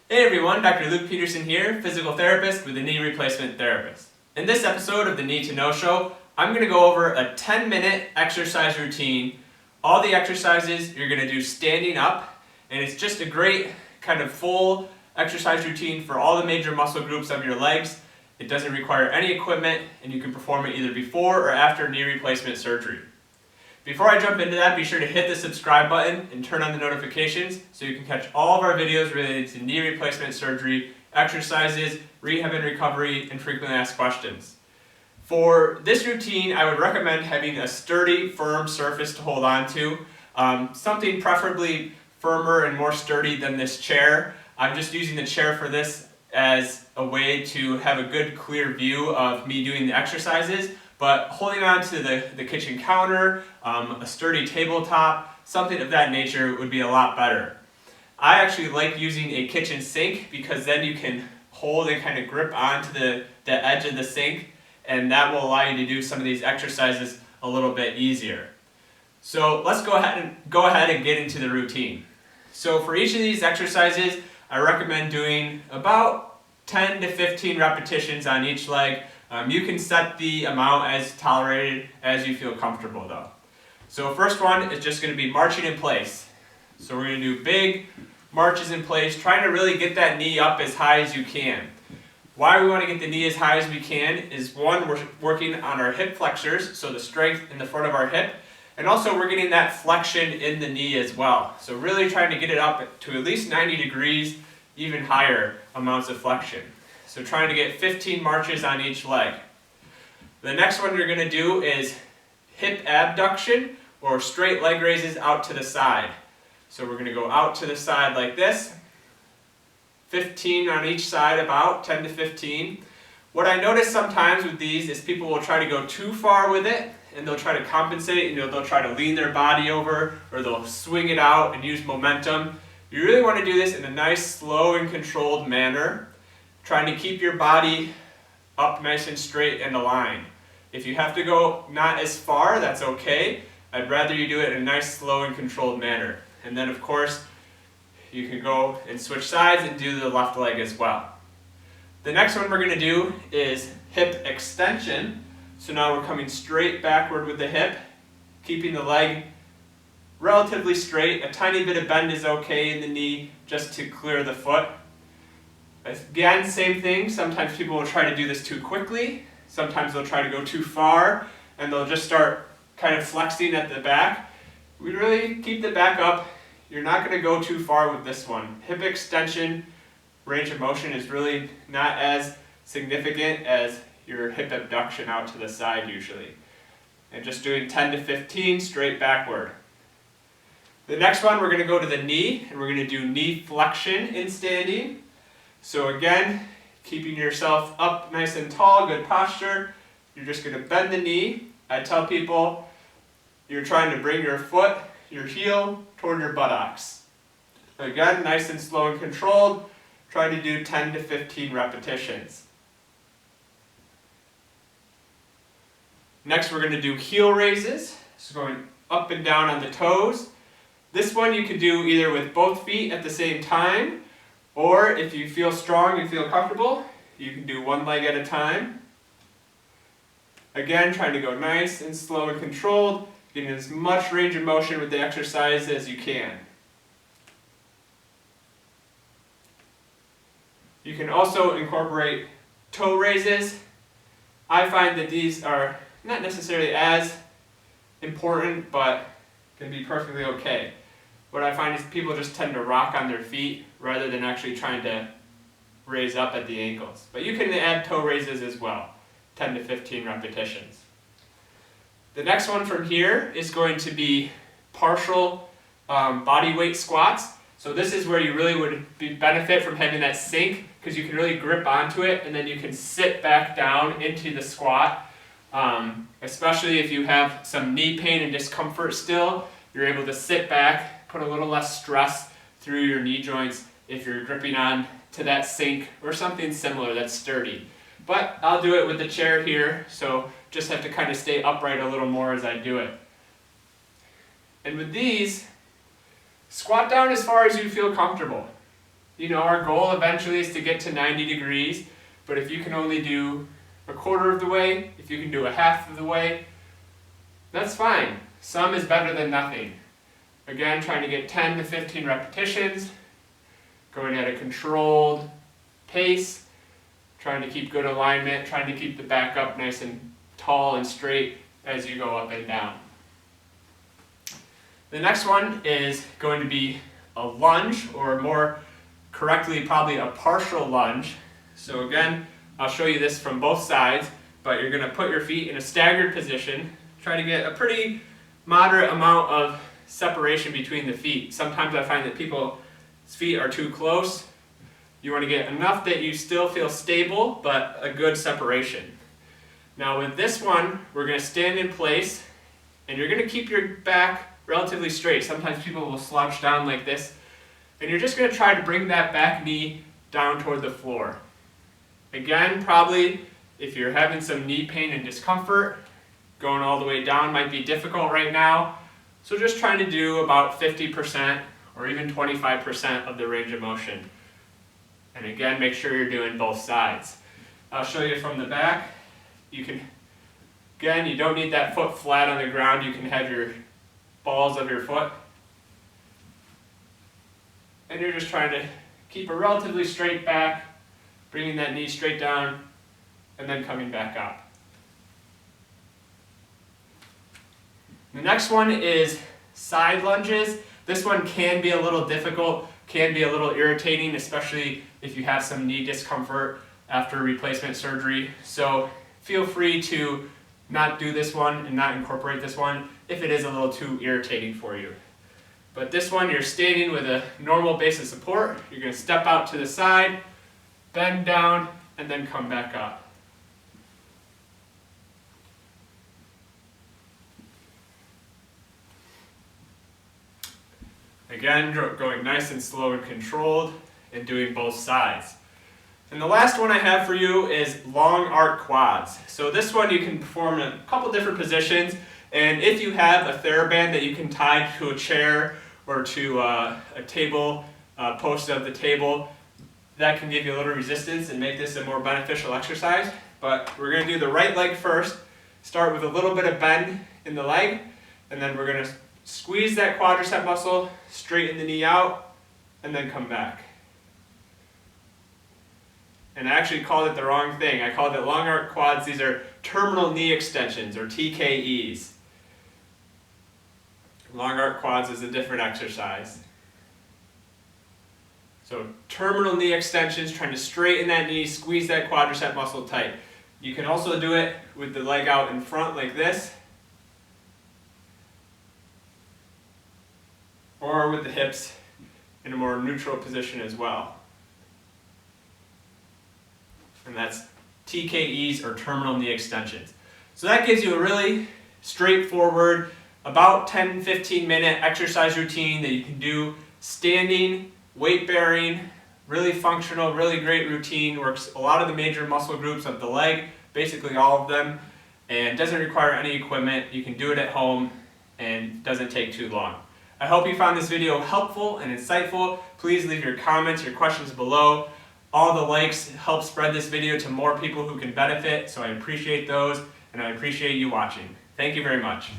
Hey everyone, Dr. Luke Peterson here, physical therapist with the Knee Replacement Therapist. In this episode of the Need to Know Show, I'm going to go over a 10-minute exercise routine. All the exercises you're going to do standing up, and it's just a great kind of full exercise routine for all the major muscle groups of your legs. It doesn't require any equipment, and you can perform it either before or after knee replacement surgery. Before I jump into that, be sure to hit the subscribe button and turn on the notifications so you can catch all of our videos related to knee replacement surgery, exercises, rehab and recovery, and frequently asked questions. For this routine, I would recommend having a sturdy, firm surface to hold on to, something preferably firmer and more sturdy than this chair. I'm just using the chair for this as a way to have a good, clear view of me doing the exercises. But holding on to the kitchen counter, a sturdy tabletop, something of that nature would be a lot better. I actually like using a kitchen sink because then you can hold and kind of grip onto the edge of the sink, and that will allow you to do some of these exercises a little bit easier. So let's go ahead and get into the routine. So for each of these exercises, I recommend doing about 10 to 15 repetitions on each leg. You can set the amount as tolerated as you feel comfortable though. So first one is just going to be marching in place. So we're going to do big marches in place, trying to really get that knee up as high as you can. Why we want to get the knee as high as we can is one, we're working on our hip flexors, so the strength in the front of our hip, and also we're getting that flexion in the knee as well. So really trying to get it up to at least 90 degrees, even higher amounts of flexion. So trying to get 15 marches on each leg. The next one you're going to do is hip abduction or straight leg raises out to the side. So we're going to go out to the side like this. 15 on each side, about 10 to 15. What I notice sometimes with these is people will try to go too far with it and they'll try to compensate. They'll try to lean their body over or they'll swing it out and use momentum. You really want to do this in a nice, slow and controlled manner, trying to keep your body up nice and straight and aligned. If you have to go not as far, that's okay. I'd rather you do it in a nice, slow and controlled manner. And then of course, you can go and switch sides and do the left leg as well. The next one we're going to do is hip extension. So now we're coming straight backward with the hip, keeping the leg relatively straight. A tiny bit of bend is okay in the knee just to clear the foot. Again, same thing. Sometimes people will try to do this too quickly. Sometimes they'll try to go too far and they'll just start kind of flexing at the back. We really keep the back up. You're not going to go too far with this one. Hip extension range of motion is really not as significant as your hip abduction out to the side usually. And just doing 10 to 15 straight backward. The next one, we're going to go to the knee and we're going to do knee flexion in standing. So again, keeping yourself up nice and tall, good posture. You're just going to bend the knee. I tell people you're trying to bring your foot, your heel, toward your buttocks. Again, nice and slow and controlled. Try to do 10 to 15 repetitions. Next, we're going to do heel raises. So going up and down on the toes. This one you could do either with both feet at the same time, or if you feel strong and feel comfortable, you can do one leg at a time. Again, trying to go nice and slow and controlled, getting as much range of motion with the exercise as you can. You can also incorporate toe raises. I find that these are not necessarily as important, but can be perfectly okay. What I find is people just tend to rock on their feet rather than actually trying to raise up at the ankles. But you can add toe raises as well, 10 to 15 repetitions. The next one from here is going to be partial body weight squats. So this is where you really would benefit from having that sink because you can really grip onto it and then you can sit back down into the squat. Especially if you have some knee pain and discomfort still, you're able to sit back, put a little less stress through your knee joints if you're gripping on to that sink or something similar that's sturdy. But I'll do it with the chair here, so just have to kind of stay upright a little more as I do it. And with these, squat down as far as you feel comfortable. You know, our goal eventually is to get to 90 degrees, but if you can only do a quarter of the way, if you can do a half of the way, that's fine. Some is better than nothing. Again, trying to get 10 to 15 repetitions, going at a controlled pace, trying to keep good alignment, trying to keep the back up nice and tall and straight as you go up and down. The next one is going to be a lunge, or more correctly, probably a partial lunge. So again, I'll show you this from both sides, but you're going to put your feet in a staggered position, try to get a pretty moderate amount of separation between the feet. Sometimes I find that people's feet are too close. You want to get enough that you still feel stable, but a good separation. Now with this one, we're going to stand in place, and you're going to keep your back relatively straight. Sometimes people will slouch down like this, and you're just going to try to bring that back knee down toward the floor. Again, probably if you're having some knee pain and discomfort, going all the way down might be difficult right now. So just trying to do about 50% or even 25% of the range of motion. And again, make sure you're doing both sides. I'll show you from the back. You don't need that foot flat on the ground. You can have your balls of your foot. And you're just trying to keep a relatively straight back, bringing that knee straight down, and then coming back up. The next one is side lunges. This one can be a little difficult, can be a little irritating, especially if you have some knee discomfort after replacement surgery. So feel free to not do this one and not incorporate this one if it is a little too irritating for you. But this one, you're standing with a normal base of support. You're going to step out to the side, bend down, and then come back up. Again, going nice and slow and controlled, and doing both sides. And the last one I have for you is long arc quads. So this one you can perform in a couple different positions, and if you have a TheraBand that you can tie to a chair or to a table, post of the table, that can give you a little resistance and make this a more beneficial exercise. But we're going to do the right leg first. Start with a little bit of bend in the leg, and then we're going to squeeze that quadricep muscle, straighten the knee out, and then come back. And I actually called it the wrong thing. I called it long arc quads. These are terminal knee extensions, or TKEs. Long arc quads is a different exercise. So terminal knee extensions, trying to straighten that knee, squeeze that quadricep muscle tight. You can also do it with the leg out in front like this, or with the hips in a more neutral position as well. And that's TKEs, or terminal knee extensions. So that gives you a really straightforward, about 10-15 minute exercise routine that you can do standing, weight bearing, really functional, really great routine. Works a lot of the major muscle groups of the leg, basically all of them, and doesn't require any equipment. You can do it at home and doesn't take too long. I hope you found this video helpful and insightful. Please leave your comments, your questions below. All the likes help spread this video to more people who can benefit, so I appreciate those, and I appreciate you watching. Thank you very much.